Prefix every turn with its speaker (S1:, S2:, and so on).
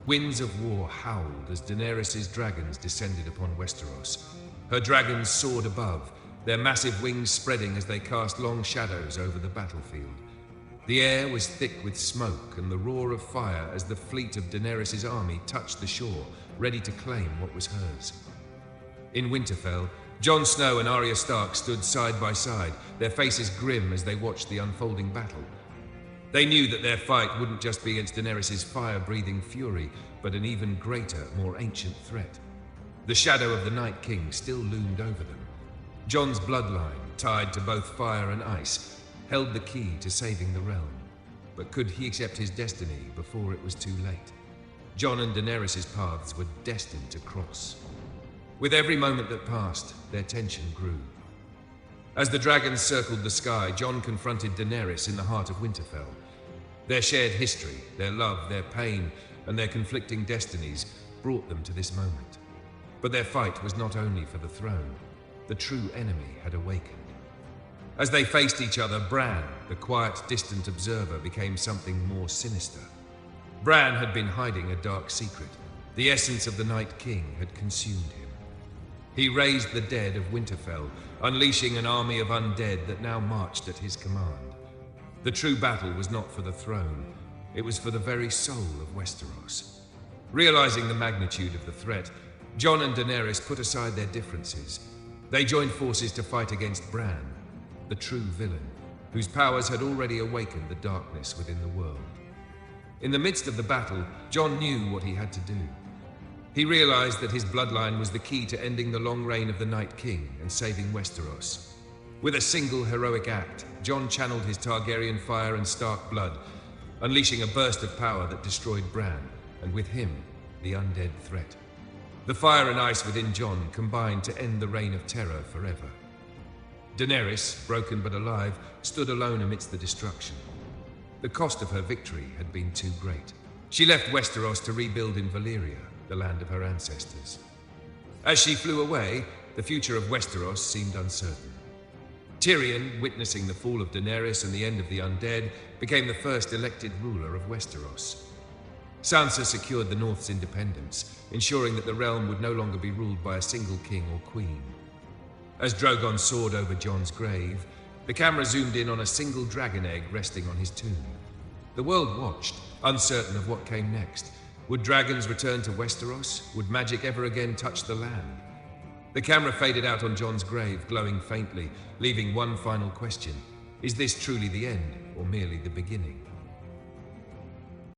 S1: Winds of war howled as Daenerys' dragons descended upon Westeros. Her dragons soared above, their massive wings spreading as they cast long shadows over the battlefield. The air was thick with smoke and the roar of fire as the fleet of Daenerys' army touched the shore, ready to claim what was hers. In Winterfell, Jon Snow and Arya Stark stood side by side, their faces grim as they watched the unfolding battle. They knew that their fight wouldn't just be against Daenerys' fire-breathing fury, but an even greater, more ancient threat. The shadow of the Night King still loomed over them. Jon's bloodline, tied to both fire and ice, held the key to saving the realm. But could he accept his destiny before it was too late? Jon and Daenerys' paths were destined to cross. With every moment that passed, their tension grew. As the dragons circled the sky, Jon confronted Daenerys in the heart of Winterfell. Their shared history, their love, their pain, and their conflicting destinies brought them to this moment. But their fight was not only for the throne. The true enemy had awakened. As they faced each other, Bran, the quiet, distant observer, became something more sinister. Bran had been hiding a dark secret. The essence of the Night King had consumed him. He raised the dead of Winterfell, unleashing an army of undead that now marched at his command. The true battle was not for the throne, it was for the very soul of Westeros. Realizing the magnitude of the threat, Jon and Daenerys put aside their differences. They joined forces to fight against Bran, the true villain, whose powers had already awakened the darkness within the world. In the midst of the battle, Jon knew what he had to do. He realized that his bloodline was the key to ending the long reign of the Night King and saving Westeros. With a single heroic act, Jon channeled his Targaryen fire and Stark blood, unleashing a burst of power that destroyed Bran, and with him, the undead threat. The fire and ice within Jon combined to end the reign of terror forever. Daenerys, broken but alive, stood alone amidst the destruction. The cost of her victory had been too great. She left Westeros to rebuild in Valyria, the land of her ancestors. As she flew away, the future of Westeros seemed uncertain. Tyrion, witnessing the fall of Daenerys and the end of the undead, became the first elected ruler of Westeros. Sansa secured the North's independence, ensuring that the realm would no longer be ruled by a single king or queen. As Drogon soared over Jon's grave, the camera zoomed in on a single dragon egg resting on his tomb. The world watched, uncertain of what came next. Would dragons return to Westeros? Would magic ever again touch the land? The camera faded out on Jon's grave, glowing faintly, leaving one final question. Is this truly the end, or merely the beginning?